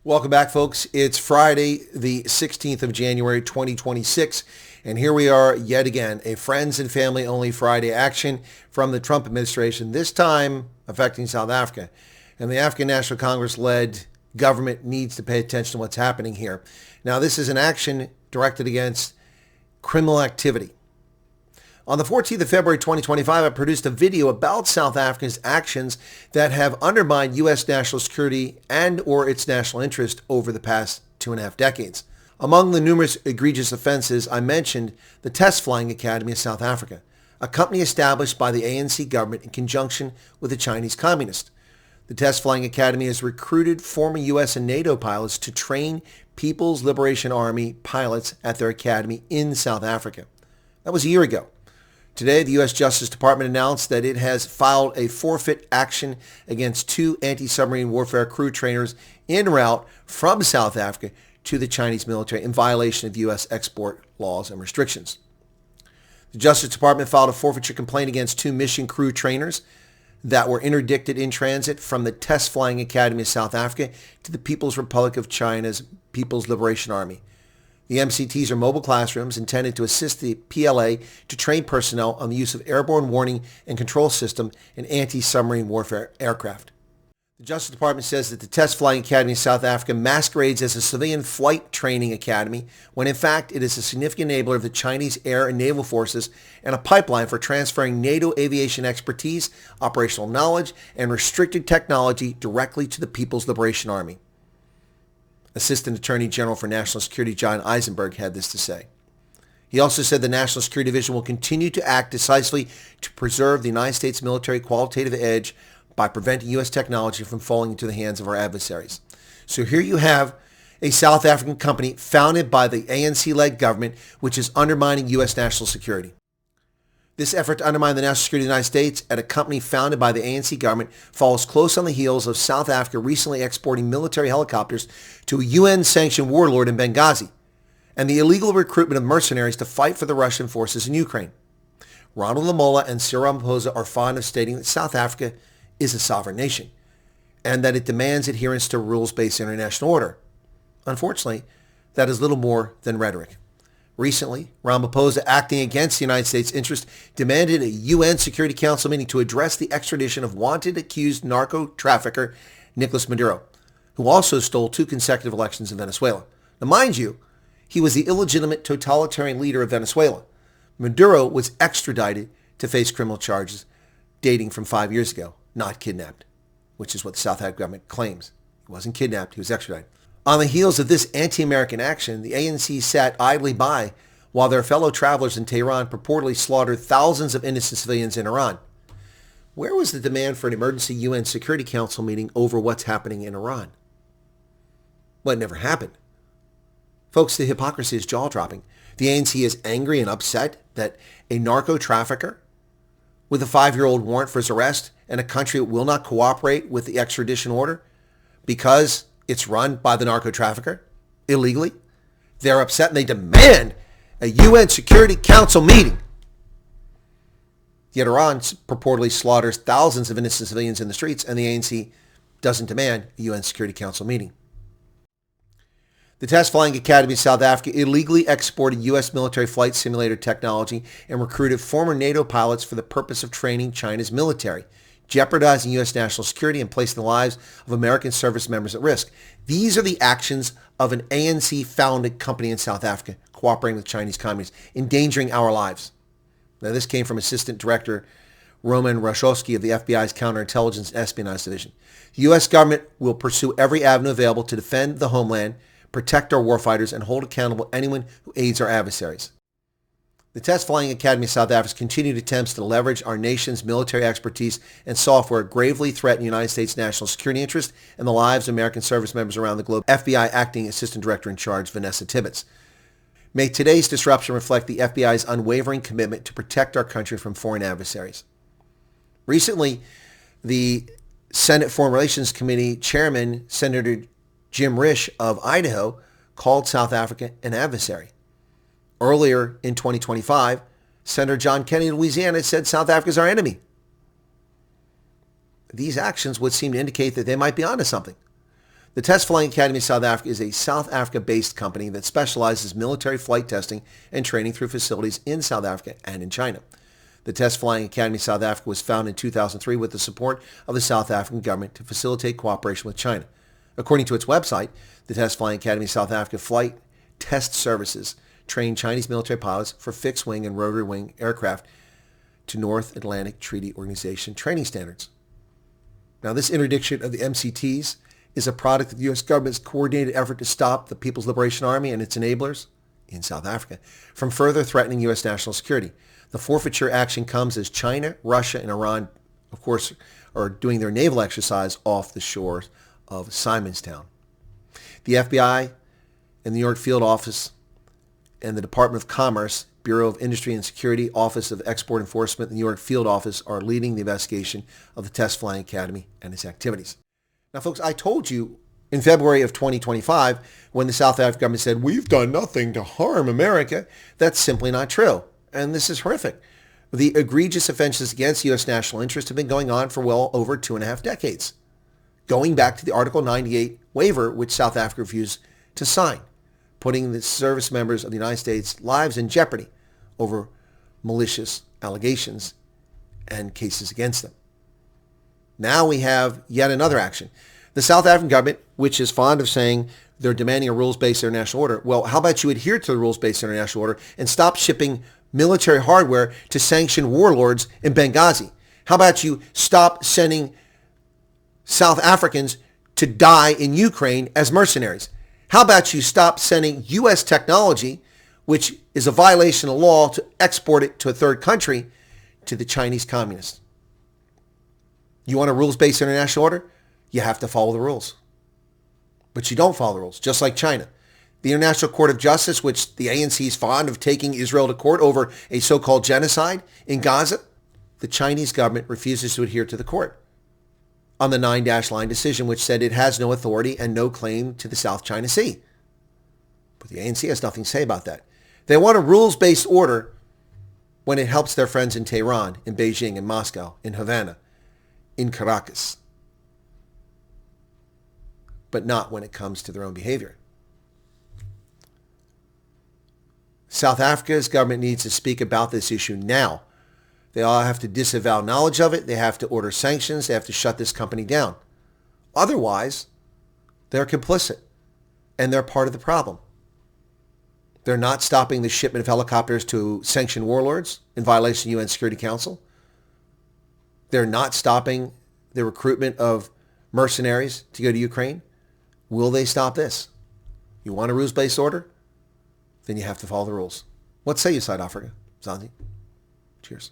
Welcome back, folks. It's Friday, the 16th of January, 2026, and here we are yet again, a friends and family only Friday action from the Trump administration, this time affecting South Africa. And the African National Congress-led government needs to pay attention to what's happening here. Now, this is an action directed against criminal activity. On the 14th of February 2025, I produced a video about South Africa's actions that have undermined U.S. national security and or its national interest over the past 2.5 decades. Among the numerous egregious offenses, I mentioned the Test Flying Academy of South Africa, a company established by the ANC government in conjunction with the Chinese communists. The Test Flying Academy has recruited former U.S. and NATO pilots to train People's Liberation Army pilots at their academy in South Africa. That was a year ago. Today, the U.S. Justice Department announced that it has filed a forfeit action against 2 anti-submarine warfare crew trainers en route from South Africa to the Chinese military in violation of U.S. export laws and restrictions. The Justice Department filed a forfeiture complaint against 2 mission crew trainers that were interdicted in transit from the Test Flying Academy of South Africa to the People's Republic of China's People's Liberation Army. The MCTs are mobile classrooms intended to assist the PLA to train personnel on the use of airborne warning and control system and anti-submarine warfare aircraft. The Justice Department says that the Test Flying Academy of South Africa masquerades as a civilian flight training academy when in fact it is a significant enabler of the Chinese air and naval forces and a pipeline for transferring NATO aviation expertise, operational knowledge, and restricted technology directly to the People's Liberation Army. Assistant Attorney General for National Security John Eisenberg had this to say. He also said the National Security Division will continue to act decisively to preserve the United States military qualitative edge by preventing U.S. technology from falling into the hands of our adversaries. So here you have a South African company founded by the ANC-led government, which is undermining U.S. national security. This effort to undermine the national security of the United States at a company founded by the ANC government follows close on the heels of South Africa recently exporting military helicopters to a UN-sanctioned warlord in Benghazi and the illegal recruitment of mercenaries to fight for the Russian forces in Ukraine. Ronald Lamola and Cyril Ramaphosa are fond of stating that South Africa is a sovereign nation and that it demands adherence to rules-based international order. Unfortunately, that is little more than rhetoric. Recently, Ramaphosa, acting against the United States' interest, demanded a UN Security Council meeting to address the extradition of wanted accused narco trafficker Nicolás Maduro, who also stole 2 consecutive elections in Venezuela. Now, mind you, he was the illegitimate totalitarian leader of Venezuela. Maduro was extradited to face criminal charges dating from 5 years ago, not kidnapped, which is what the South African government claims. He wasn't kidnapped, he was extradited. On the heels of this anti-American action, the ANC sat idly by while their fellow travelers in Tehran purportedly slaughtered thousands of innocent civilians in Iran. Where was the demand for an emergency UN Security Council meeting over what's happening in Iran? Well, it never happened. Folks, the hypocrisy is jaw-dropping. The ANC is angry and upset that a narco trafficker with a 5-year-old warrant for his arrest and a country that will not cooperate with the extradition order because it's run by the narco trafficker illegally. They're upset and they demand a UN Security Council meeting. Yet Iran purportedly slaughters thousands of innocent civilians in the streets and the ANC doesn't demand a UN Security Council meeting. The Test Flying Academy of South Africa illegally exported U.S. military flight simulator technology and recruited former NATO pilots for the purpose of training China's military, jeopardizing U.S. national security and placing the lives of American service members at risk. These are the actions of an ANC-founded company in South Africa cooperating with Chinese communists, endangering our lives. Now, this came from Assistant Director Roman Rashowski of the FBI's Counterintelligence Espionage Division. The U.S. government will pursue every avenue available to defend the homeland, protect our warfighters, and hold accountable anyone who aids our adversaries. The Test Flying Academy of South Africa's continued attempts to leverage our nation's military expertise and software gravely threaten the United States' national security interest and the lives of American service members around the globe. FBI Acting Assistant Director in Charge, Vanessa Tibbetts. May today's disruption reflect the FBI's unwavering commitment to protect our country from foreign adversaries. Recently, the Senate Foreign Relations Committee Chairman, Senator Jim Risch of Idaho, called South Africa an adversary. Earlier in 2025, Senator John Kennedy of Louisiana said South Africa is our enemy. These actions would seem to indicate that they might be onto something. The Test Flying Academy of South Africa is a South Africa-based company that specializes in military flight testing and training through facilities in South Africa and in China. The Test Flying Academy of South Africa was founded in 2003 with the support of the South African government to facilitate cooperation with China. According to its website, the Test Flying Academy of South Africa Flight Test Services train Chinese military pilots for fixed-wing and rotary-wing aircraft to North Atlantic Treaty Organization training standards. Now, this interdiction of the MCTs is a product of the U.S. government's coordinated effort to stop the People's Liberation Army and its enablers in South Africa from further threatening U.S. national security. The forfeiture action comes as China, Russia, and Iran, of course, are doing their naval exercise off the shores of Simonstown. The FBI and the New York Field Office and the Department of Commerce, Bureau of Industry and Security, Office of Export Enforcement, and the New York Field Office are leading the investigation of the Test Flying Academy and its activities. Now, folks, I told you in February of 2025 when the South African government said, we've done nothing to harm America. That's simply not true. And this is horrific. The egregious offenses against U.S. national interests have been going on for well over 2.5 decades, going back to the Article 98 waiver, which South Africa refused to sign, putting the service members of the United States' lives in jeopardy over malicious allegations and cases against them. Now we have yet another action. The South African government, which is fond of saying they're demanding a rules-based international order, well, how about you adhere to the rules-based international order and stop shipping military hardware to sanctioned warlords in Benghazi? How about you stop sending South Africans to die in Ukraine as mercenaries? How about you stop sending U.S. technology, which is a violation of law, to export it to a third country, to the Chinese communists? You want a rules-based international order? You have to follow the rules. But you don't follow the rules, just like China. The International Court of Justice, which the ANC is fond of taking Israel to court over a so-called genocide in Gaza, the Chinese government refuses to adhere to the court on the 9-line decision, which said it has no authority and no claim to the South China Sea. But the ANC has nothing to say about that. They want a rules-based order when it helps their friends in Tehran, in Beijing, in Moscow, in Havana, in Caracas, but not when it comes to their own behavior. South Africa's government needs to speak about this issue now. They all have to disavow knowledge of it. They have to order sanctions. They have to shut this company down. Otherwise, they're complicit, and they're part of the problem. They're not stopping the shipment of helicopters to sanctioned warlords in violation of UN Security Council. They're not stopping the recruitment of mercenaries to go to Ukraine. Will they stop this? You want a rules-based order? Then you have to follow the rules. What say you, South Africa? Zanzi? Cheers.